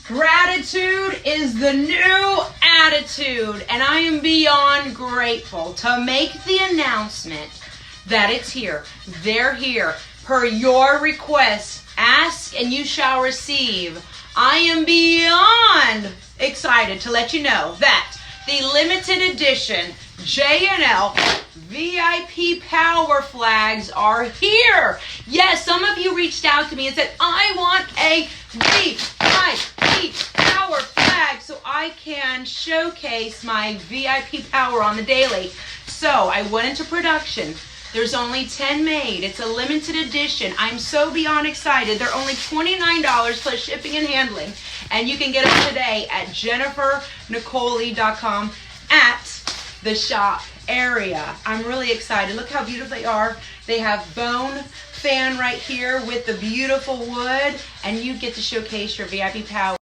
Gratitude is the new attitude, and I am beyond grateful to make the announcement that it's here. They're here. Per your request, ask and you shall receive. I am beyond excited to let you know that the limited edition J&L VIP Power Flags are here. Yes, some of you reached out to me and said, I want a VIP Power Flag so I can showcase my VIP power on the daily. So I went into production. There's only 10 made. It's a limited edition. I'm so beyond excited. They're only $29 plus shipping and handling. And you can get them today at JenniferNicoleLee.com at the shop area. I'm really excited. Look how beautiful they are. They have bone fan right here with the beautiful wood, and you get to showcase your VIP power.